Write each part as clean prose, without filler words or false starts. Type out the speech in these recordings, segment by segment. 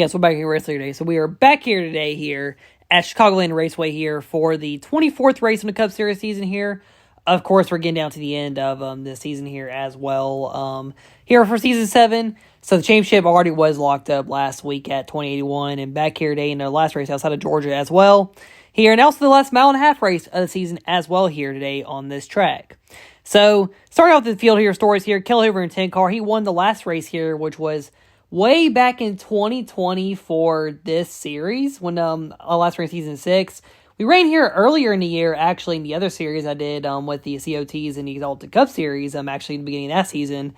Yes, we're back here Raceway today. So we are back here today here at Chicagoland Raceway here for the 24th race in the Cup Series season here. Of course, we're getting down to the end of this season here as well. Here for season 7. So the championship already was locked up last week at 2081, and back here today in the last race outside of Georgia as well. Here, and also the last mile and a half race of the season as well here today on this track. So, starting off the field here, stories here, Kelly Hoover in 10 car, he won the last race here, which was way back in 2020 for this series, when last race season 6. We ran here earlier in the year, actually, in the other series I did with the COTs and the Exalted Cup Series, actually in the beginning of that season.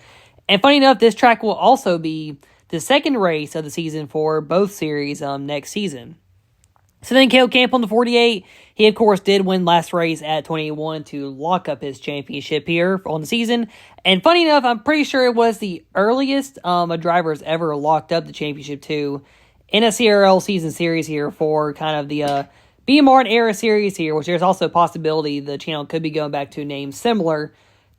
And funny enough, this track will also be the second race of the season for both series next season. So then Caleb Campbell in the 48, he of course did win last race at 2081 to lock up his championship here on the season. And funny enough, I'm pretty sure it was the earliest a driver has ever locked up the championship to in a CRL season series here for kind of the BMR era series here, which there's also a possibility the channel could be going back to a name similar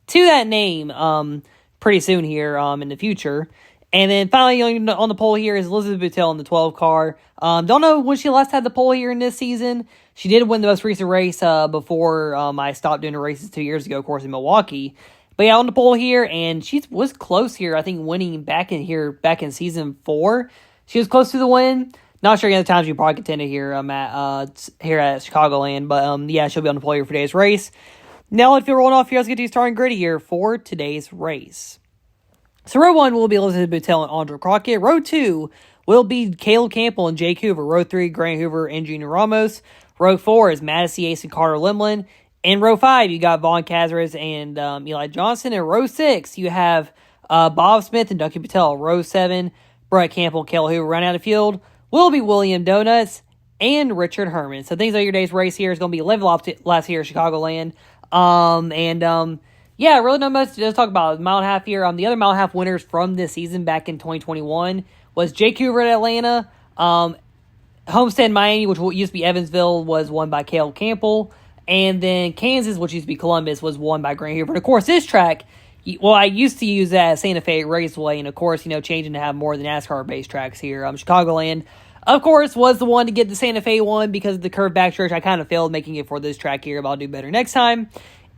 to that name pretty soon here in the future. And then finally on the pole here is Elizabeth Boutel in the 12 car. Don't know when she last had the pole here in this season. She did win the most recent race before I stopped doing the races 2 years ago, of course, in Milwaukee. But yeah, on the pole here, and she was close here, I think, winning back in season 4. She was close to the win. Not sure any other times she probably contended here here at Chicagoland. But yeah, she'll be on the pole here for today's race. Now let's get rolling off here. Let's get to starting gritty here for today's race. So row 1 will be Elizabeth Boutel and Andre Crockett. Row 2 will be Caleb Campbell and Jake Hoover. Row 3, Grant Hoover and Junior Ramos. Row 4 is Madison Yates and Carter Limlin. In row 5, you got Vaughn Cazares and Eli Johnson. In row 6, you have Bob Smith and Duncan Patel. Row 7, Brett Campbell and Caleb Hoover. Rounding out the field will be William Donuts and Richard Herman. So things like your day's race here is going to be 11 laps here at Chicagoland. Yeah, really not much to talk about. Mile and a half here. The other mile and a half winners from this season back in 2021 was Jake Hoover at Atlanta. Homestead, Miami, which used to be Evansville, was won by Caleb Campbell. And then Kansas, which used to be Columbus, was won by Grant Hoover. And of course, this track, well, I used to use that as Santa Fe Raceway. And of course, changing to have more of the NASCAR-based tracks here. Chicagoland, of course, was the one to get the Santa Fe one because of the curved backstretch. I kind of failed making it for this track here, but I'll do better next time.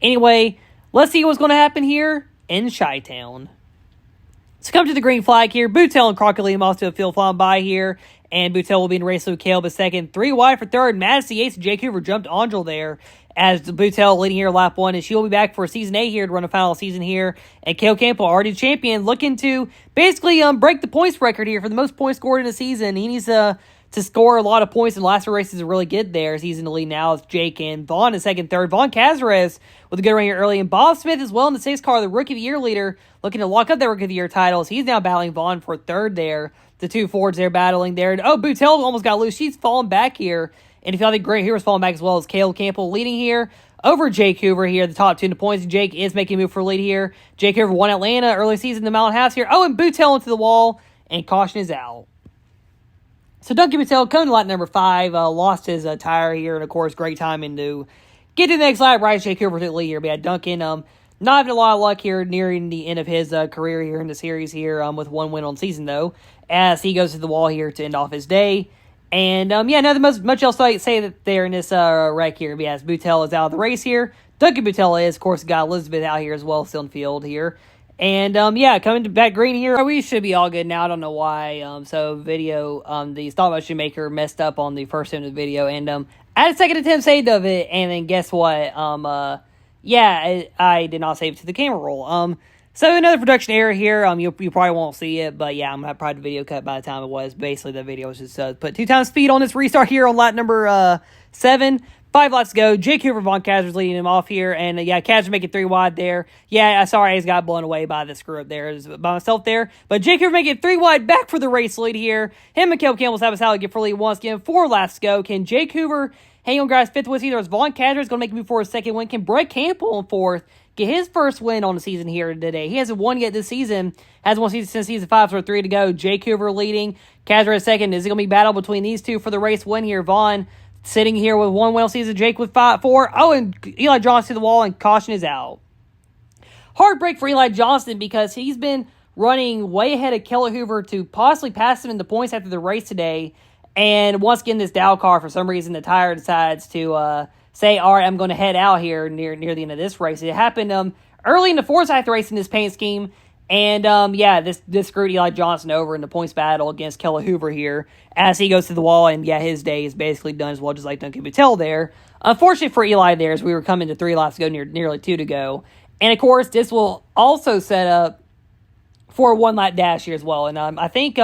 Anyway, let's see what's going to happen here in Chi-Town. So come to the green flag here. Boutel and Crockett lead off to a field flying by here. And Boutel will be in race with Caleb at second. 3 wide for third. Madison Yates and Jake Hoover jumped Angel there as Boutel leading here lap 1. And she'll be back for season 8 here to run a final season here. And Caleb Campbell, already the champion, looking to basically break the points record here for the most points scored in a season. He needs to score a lot of points in the last 2 races to really get there. He's in the lead now with Jake and Vaughn in second, third. Vaughn Cazares with a good run here early. And Bob Smith as well in the 6 car, the Rookie of the Year leader, looking to lock up that Rookie of the Year titles. He's now battling Vaughn for third there. The 2 Fords there battling there. And, Boutel almost got loose. She's falling back here. And if you think Grant Hoover's falling back as well as Caleb Campbell leading here over Jake Hoover here, the top 2 in the points. Jake is making a move for lead here. Jake Hoover won Atlanta early season, the mile and a half here. And Boutel into the wall, and caution is out. So Duncan Patel coming to lap number 5, lost his tire here, and of course, great timing to get to the next lap, right? Jake Hoover to the lead here. But yeah, Duncan, not having a lot of luck here, nearing the end of his career here in the series here, with 1 win on season though, as he goes to the wall here to end off his day. And yeah, nothing much else to say that there in this wreck here. But yeah, as Boutel is out of the race here, Duncan Boutel is, of course, got Elizabeth out here as well, still in the field here. And, yeah, coming to back green here, we should be all good now. I don't know why. So, video, the stop motion maker messed up on the first end of the video. And, I had a second attempt saved of it. And then guess what? Yeah, I did not save it to the camera roll. So, another production error here. You probably won't see it. But, yeah, I'm going to have probably the video cut by the time it was. Basically, the video was just put 2 times speed on this restart here on lap number 7. 5 laps to go. Jake Hoover, Vaughn Cazares leading him off here. And, yeah, Cazares making 3 wide there. Yeah, sorry, I just got blown away by the screw-up there by myself there. But Jake Hoover making 3 wide back for the race lead here. Him and Caleb Campbell's have a solid get for lead once again. 4 laps to go. Can Jake Hoover hang on guys 5th win either? As Vaughn Cazares going to make a move for his 2nd win. Can Brett Campbell in 4th get his first win on the season here today? He hasn't won yet this season. Hasn't won since season 5, so 3 to go. Jake Hoover leading. Cazares 2nd. Is it going to be battle between these 2 for the race win here? Vaughn sitting here with 1 win season. Jake with 4. And Eli Johnson to the wall, and caution is out. Hard break for Eli Johnson because he's been running way ahead of Kelly Hoover to possibly pass him in the points after the race today. And once again, this Dow car, for some reason, the tire decides to say, all right, I'm going to head out here near the end of this race. It happened early in the Forsyth race in this paint scheme. And, this screwed Eli Johnson over in the points battle against Kelly Hoover here as he goes to the wall. And, his day is basically done as well, just like Duncan Buttel there. Unfortunately for Eli there, as we were coming to 3 laps to go, nearly 2 to go. And, of course, this will also set up for a one-lap dash here as well. And I think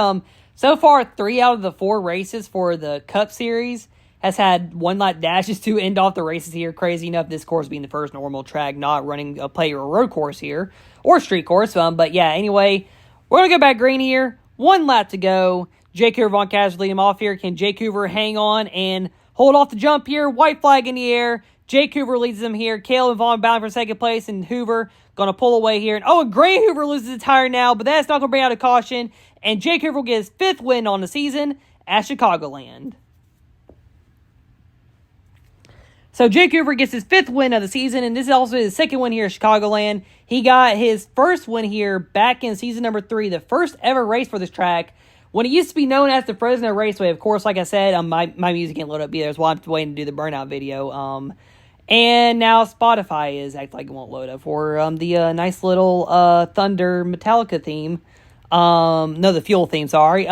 so far 3 out of the 4 races for the Cup Series has had one-lap dashes to end off the races here. Crazy enough, this course being the first normal track, not running a play or road course here, or street course. But anyway, we're going to go back green here. 1 lap to go. Jake Hoover, Von Kaz lead him off here. Can Jake Hoover hang on and hold off the jump here? White flag in the air. Jake Hoover leads them here. Cale and Vaughn bound for second place, and Hoover going to pull away here. And Gray Hoover loses the tire now, but that's not going to bring out a caution. And Jake Hoover will get his 5th win on the season at Chicagoland. So Jake Hoover gets his 5th win of the season, and this is also his 2nd win here at Chicagoland. He got his 1st win here back in season number 3, the first ever race for this track, when it used to be known as the Fresno Raceway. Of course, like I said, my music can't load up either, that's why I'm waiting to do the burnout video. And now Spotify is acting like it won't load up for the nice little Thunder Metallica theme. No, the Fuel theme, sorry.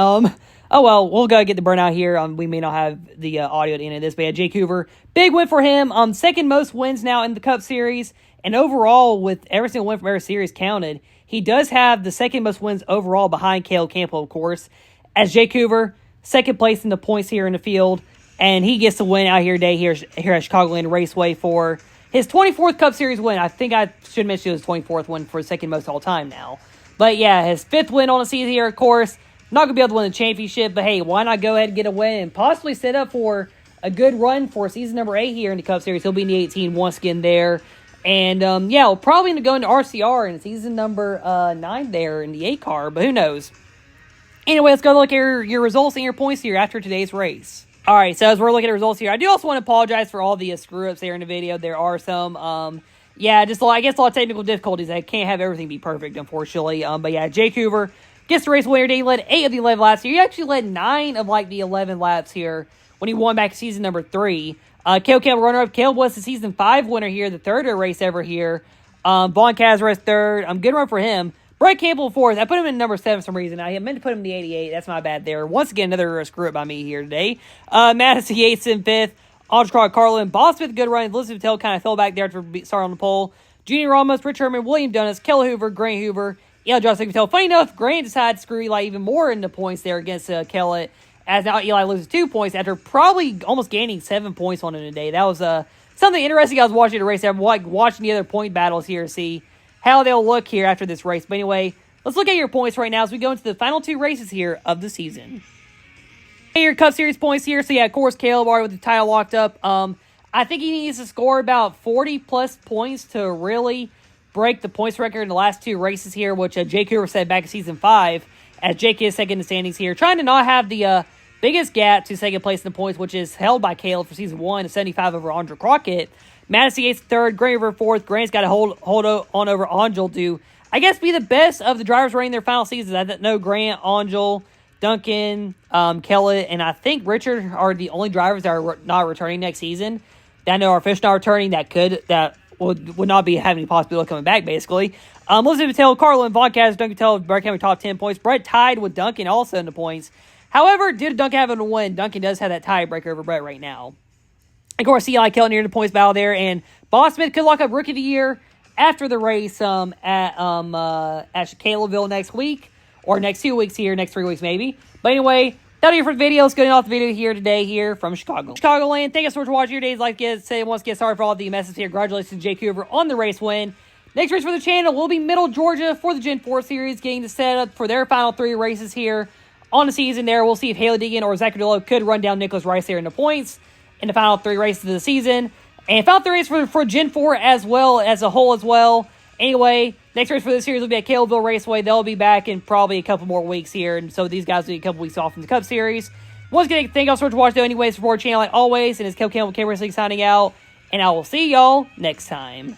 Oh, well, we'll go get the burnout here. We may not have the audio at the end of this, but Jake Hoover, big win for him. 2nd most wins now in the Cup Series. And overall, with every single win from every series counted, he does have the 2nd most wins overall behind Cale Campbell, of course. As Jake Hoover, 2nd place in the points here in the field. And he gets the win out here today here at Chicagoland Raceway for his 24th Cup Series win. I think I should mention his 24th win for the 2nd most all time now. But his 5th win on the season here, of course. Not going to be able to win the championship, but hey, why not go ahead and get a win and possibly set up for a good run for season number 8 here in the Cup Series. He'll be in the 18 once again there. And, we'll probably end up going to RCR in season number 9 there in the 8 car, but who knows. Anyway, let's go look at your results and your points here after today's race. All right, so as we're looking at results here, I do also want to apologize for all the screw-ups there in the video. There are some, just I guess a lot of technical difficulties. I can't have everything be perfect, unfortunately. Jake Hoover gets the race winner today. He led 8 of the 11 laps here. He actually led 9 of the 11 laps here when he won back to season number 3. Cale Campbell runner-up. Cale was the season 5 winner here, the 3rd race ever here. Von Kaz race 3rd. Good run for him. Brett Campbell 4th. I put him in number 7 for some reason. I meant to put him in the 88. That's my bad there. Once again, another screw-up by me here today. Madison Yates in 5th. Andre Carlin. Boss Smith, good run. Elizabeth Patel kind of fell back there to start on the pole. Junior Ramos, Rich Herman, William Dunnis, Kelly Hoover, Grant Hoover, Eli Johnson Patel. Funny enough, Grant decided to screw Eli even more into points there against Kellett, as now Eli loses 2 points after probably almost gaining 7 points on him today. That was something interesting. I was watching the race. I'm watching the other point battles here to see how they'll look here after this race. But anyway, let's look at your points right now as we go into the final 2 races here of the season. Your Cup Series points here. So, of course, Caleb already with the title locked up. I think he needs to score about 40-plus points to really break the points record in the last 2 races here, which Jake Hoover said back in season 5, as Jake is 2nd in the standings here. Trying to not have the biggest gap to 2nd place in the points, which is held by Caleb for season 1, 75 over Andre Crockett. Madison Yates 3rd, Grant Hoover 4th. Grant's got to hold on over Angel to, I guess, be the best of the drivers running their final seasons. I know Grant, Angel, Duncan, Kellett, and I think Richard are the only drivers that are not returning next season. That I know are officially not returning that would not be having any possibility of coming back, basically. Elizabeth Patel, Carlin, Von Kaz, Duncan Patel, Brett Campbell top 10 points. Brett tied with Duncan also in the points. However, did Duncan have a win? Duncan does have that tiebreaker over Brett right now. Of course, Eli Kellett near the points battle there, and Boss Smith could lock up Rookie of the Year after the race at Calebville next week, or next 2 weeks here, next 3 weeks maybe. But anyway, that'll be it for the video. Let's get off the video here today here from Chicagoland. Thank you so much for watching your days like this. Once again, sorry for all the messages here. Congratulations to Jake Hoover on the race win. Next race for the channel will be Middle Georgia for the Gen 4 Series, getting the setup for their final 3 races here on the season there. We'll see if Haley Deegan or Zachary DeLow could run down Nicholas Rice there in the points in the final 3 races of the season. And final 3 races for Gen 4 as well as a whole as well. Anyway, next race for this series will be at Calebville Raceway. They'll be back in probably a couple more weeks here. And so these guys will be a couple weeks off from the Cup Series. Once again, thank y'all so much for watching. Anyways, support the channel like always. And it's Kel Campbell K Wrestling signing out. And I will see y'all next time.